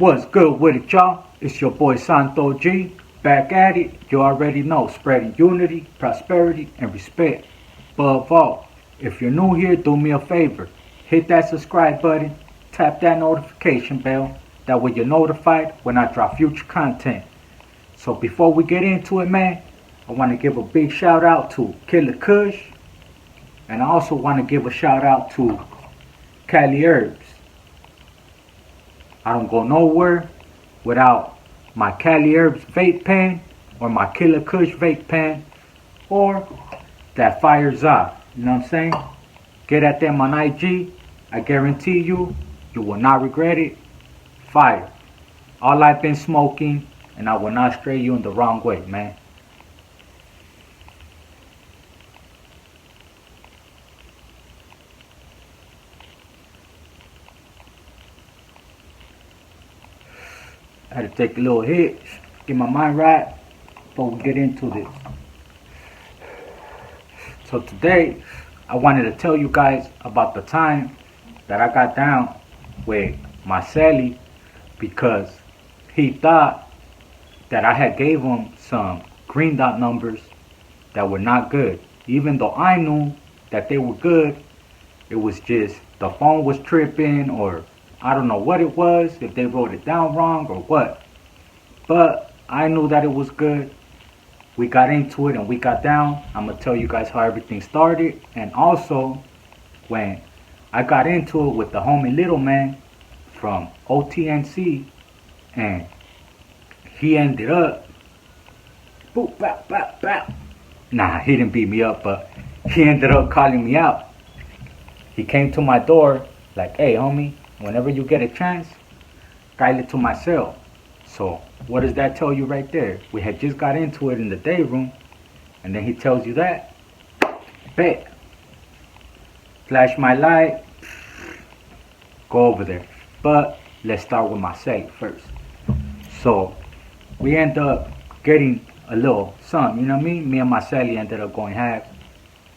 What's good with it, y'all? It's your boy Santo G. Back at it. You already know, spreading unity, prosperity, and respect. Above all, if you're new here, do me a favor. Hit that subscribe button, tap that notification bell. That way you're notified when I drop future content. So before we get into it, man, I want to give a big shout out to Killer Kush. And I also want to give a shout out to Cali Herbs. I don't go nowhere without my Cali Herbs vape pen or my Killer Kush vape pen or that Fire Za. You know what I'm saying? Get at them on IG. I guarantee you, you will not regret it. Fire. All I've been smoking, and I will not stray you in the wrong way, man. I had to take a little hit, get my mind right before we get into this. So today, I wanted to tell you guys about the time that I got down with my celly because he thought that I had gave him some green dot numbers that were not good. Even though I knew that they were good, it was just the phone was tripping, or I don't know what it was, if they wrote it down wrong or what. But I knew that it was good. We got into it and we got down. I'm going to tell you guys how everything started. And also, when I got into it with the homie Little Man from OTNC, and he ended up, boop, bap, bap, bap. Nah, he didn't beat me up, but he ended up calling me out. He came to my door like, hey, homie, whenever you get a chance, guide it to my cell. So what does that tell you right there? We had just got into it in the day room, and then he tells you that. Bet. Flash my light. Go over there. But let's start with my cell first. So we end up getting a little sun, you know what I mean? Me and my celly ended up going half.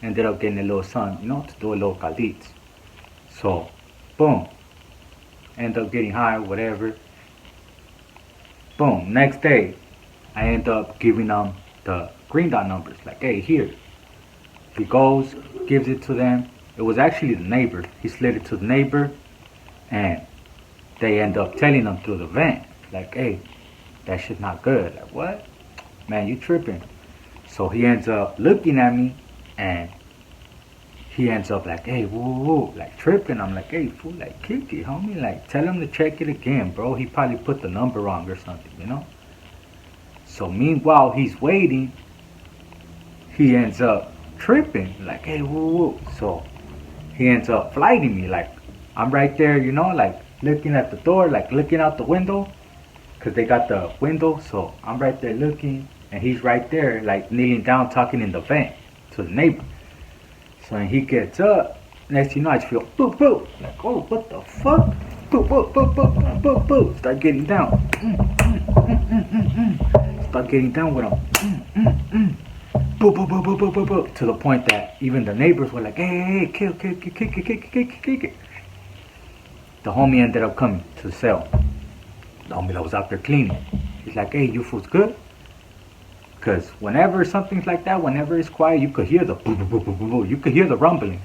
Ended up getting a little sun, you know, to do a little caldits. So, boom. End up getting high, whatever. Boom. Next day, I end up giving them the green dot numbers. Like, hey, here. He goes, gives it to them. It was actually the neighbor. He slid it to the neighbor, and they end up telling them through the vent, like, hey, that shit not good. Like, what? Man, you tripping. So he ends up looking at me, and he ends up like, hey, woo, woo, like tripping. I'm like, hey, fool, like, kick it, homie. Like, tell him to check it again, bro. He probably put the number wrong or something, you know? So meanwhile, he's waiting. He ends up tripping, like, hey, woo, woo. So he ends up flighting me. Like, I'm right there, you know, like looking at the door, like looking out the window, because they got the window. So I'm right there looking, and he's right there, like kneeling down, talking in the vent to the neighbor. So when he gets up, next thing you know, I just feel boop boop. Like, oh, what the fuck? Boop boop boop boop boop boop boop. Start getting down. Start getting down with him. Boop boop boop boop boop boop boop. To the point that even the neighbors were like, hey, kill it. The homie ended up coming to the cell. The homie that was out there cleaning. He's like, hey, you fools good? Because whenever something's like that, whenever it's quiet, you could hear the boom, boom, boom, boom, boom, boom. You could hear the rumbling.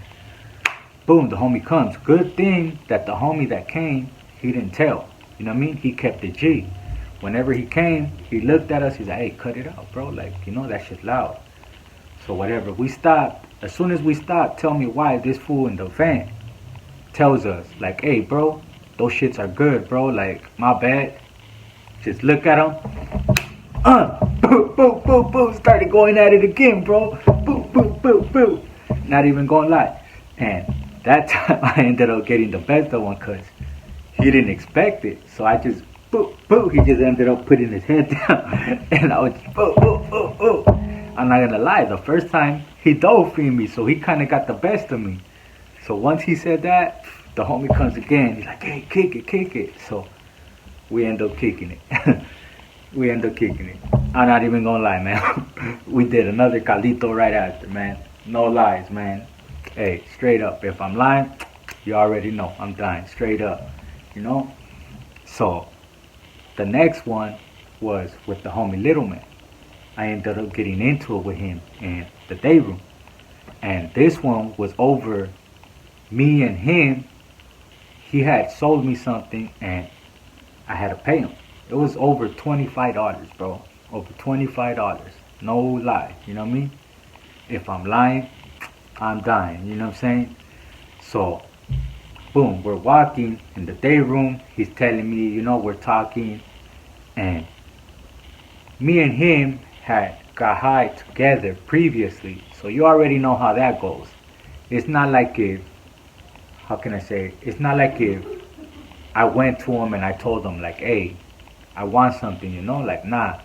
Boom, the homie comes. Good thing that the homie that came, he didn't tell. You know what I mean? He kept it G. Whenever he came, he looked at us. He's like, hey, cut it out, bro. Like, you know, that shit's loud. So whatever. We stopped. As soon as we stopped, tell me why this fool in the van tells us, like, hey, bro, those shits are good, bro. Like, my bad. Just look at him. Boop, boop, boop, boop. Started going at it again, bro. Boop, boop, boop, boop. Not even gonna lie. And that time I ended up getting the best of one because he didn't expect it. So I just, boop, boop. He just ended up putting his head down. And I was just, boop, boop, boop, boop. I'm not gonna lie. The first time he dove feed me. So he kind of got the best of me. So once he said that, the homie comes again. He's like, hey, kick it. So we end up kicking it. We end up kicking it. I'm not even gonna lie, man. We did another caldito right after, man. No lies, man. Hey, straight up. If I'm lying, you already know I'm dying. Straight up. You know? So The next one was with the homie Little Man. I ended up getting into it with him in the day room. And this one was over me and him. He had sold me something and I had to pay him. It was over $25, bro. Over $25. No lie. You know what I mean? If I'm lying, I'm dying. You know what I'm saying? So, boom, we're walking in the day room. He's telling me, we're talking. And me and him had got high together previously. So you already know how that goes. It's not like if, how can I say it? It's not like if I went to him and I told him like, hey, I want something, like nah.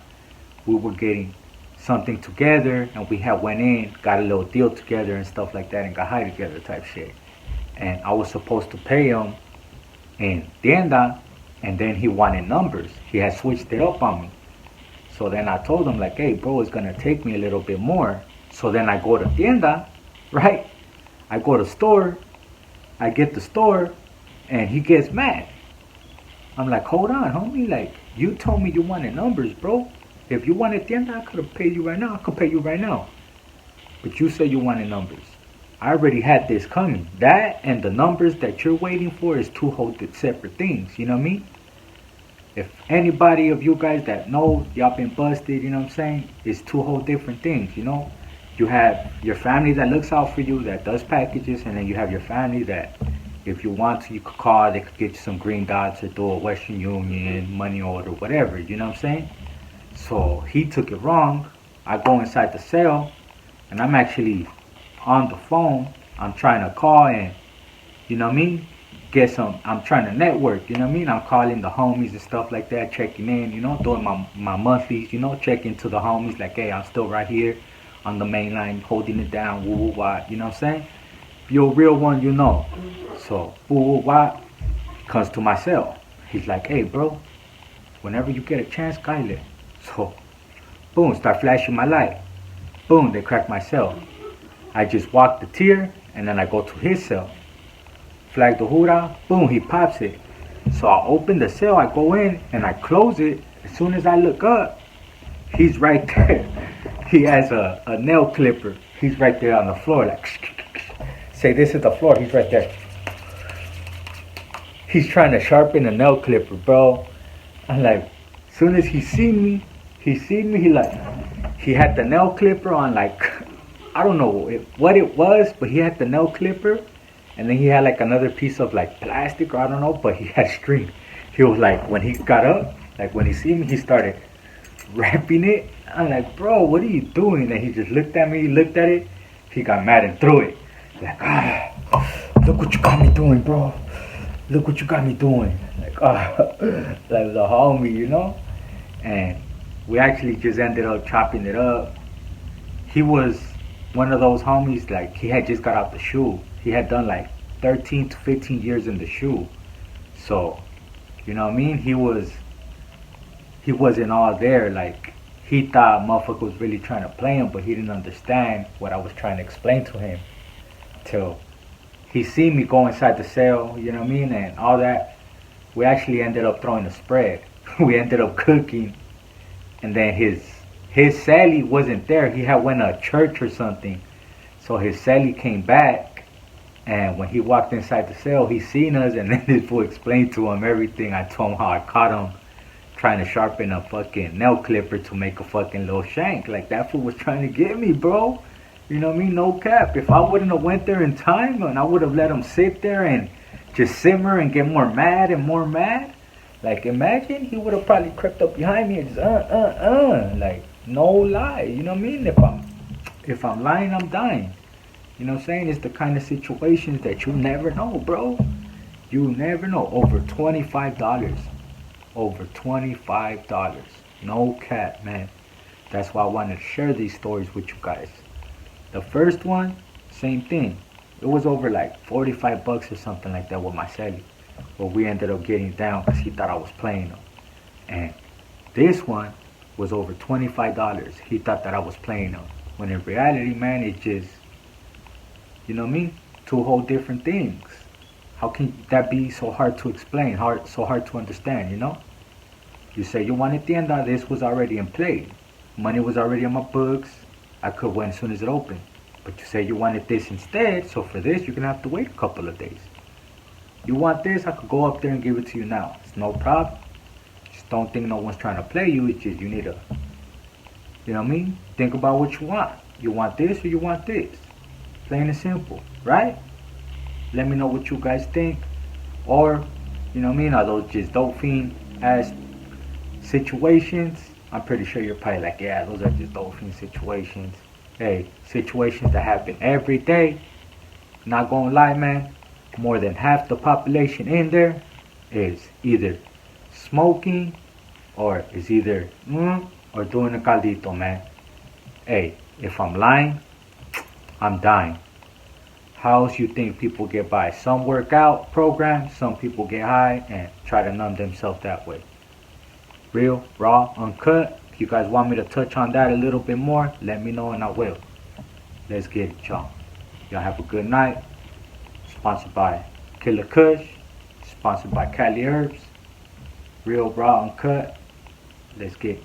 We were getting something together and we had went in, got a little deal together and stuff like that and got high together type shit. And I was supposed to pay him in tienda and then he wanted numbers. He had switched it up on me. So then I told him like, hey bro, it's gonna take me a little bit more. So then I go to tienda, right? I go to store, I get the store, and he gets mad. I'm like, hold on, homie, like, you told me you wanted numbers, bro. If you wanted tienda, I could have paid you right now. I could pay you right now. But you said you wanted numbers. I already had this coming. That and the numbers that you're waiting for is two whole separate things, you know what I mean? If anybody of you guys that know y'all been busted, you know what I'm saying, it's two whole different things, You have your family that looks out for you, that does packages, and then you have your family that, if you want to, you could call, they could get you some green dots or do a Western Union, money order, whatever, you know what I'm saying? So he took it wrong. I go inside the cell, and I'm actually on the phone. I'm trying to call and, you know what I mean, I'm trying to network, you know what I mean? I'm calling the homies and stuff like that, checking in, doing my monthlies, checking to the homies like, hey, I'm still right here on the main line, holding it down, woo woo wah, you know what I'm saying? If you're a real one, you know. So, woo woo wah comes to my cell. He's like, hey bro, whenever you get a chance, Kyle. So, boom, start flashing my light. Boom, they crack my cell. I just walk the tier, and then I go to his cell. Flag the hoorah, boom, he pops it. So I open the cell, I go in, and I close it. As soon as I look up, he's right there. He has a nail clipper. He's right there on the floor, like, say this is the floor, he's right there. He's trying to sharpen a nail clipper, bro. I'm like, as soon as he seen me, he had the nail clipper on, like, I don't know what it was, but he had the nail clipper. And then he had like another piece of like plastic or I don't know, but he had string. He was like, when he got up, like when he seen me, he started wrapping it. I'm like, bro, what are you doing? And he just looked at me, looked at it. He got mad and threw it. Like, look what you got me doing, bro. Look what you got me doing. Like, like the homie, And we actually just ended up chopping it up. He was one of those homies, like he had just got out the shoe. He had done like 13 to 15 years in the shoe. So, you know what I mean? He wasn't all there. Like, he thought motherfucker was really trying to play him, but he didn't understand what I was trying to explain to him. Till he seen me go inside the cell, you know what I mean? And all that. We actually ended up throwing a spread. We ended up cooking. And then his Sally wasn't there. He had went to church or something. So his Sally came back. And when he walked inside the cell, he seen us, and then this fool explained to him everything. I told him how I caught him trying to sharpen a fucking nail clipper to make a fucking little shank. Like, that fool was trying to get me, bro. You know what I mean? No cap. If I wouldn't have went there in time, and I would have let him sit there and just simmer and get more mad and more mad, like, imagine he would have probably crept up behind me and just, like, no lie. You know what I mean? If I'm lying, I'm dying. You know what I'm saying? It's the kind of situations that you never know, bro. You never know. Over $25. Over $25. No cap, man. That's why I wanted to share these stories with you guys. The first one, same thing. It was over like $45 or something like that with my celly. But we ended up getting down because he thought I was playing him. And this one was over $25. He thought that I was playing him. When in reality, man, it just, you know what I mean? Two whole different things. How can that be so hard to explain, so hard to understand, You say you wanted tienda, this was already in play. Money was already on my books. I could win as soon as it opened. But you say you wanted this instead, so for this you're gonna have to wait a couple of days. You want this, I could go up there and give it to you now. It's no problem. Just don't think no one's trying to play you. It's just you need to, you know what I mean? Think about what you want. You want this or you want this. Plain and simple, right? Let me know what you guys think. Or, you know what I mean? Are those just dope fiend ass situations? I'm pretty sure you're probably like, yeah, those are just dope fiend situations. Hey, situations that happen every day. Not gonna lie, man. More than half the population in there is either smoking or is either or doing a caldito, man. Hey, if I'm lying, I'm dying. How else you think people get by? Some work out programs, some people get high and try to numb themselves that way. Real, raw, uncut. If you guys want me to touch on that a little bit more, let me know and I will. Let's get it, y'all. Y'all have a good night. Sponsored by Killer Kush. Sponsored by Cali Herbs. Real, raw, uncut. Let's get it.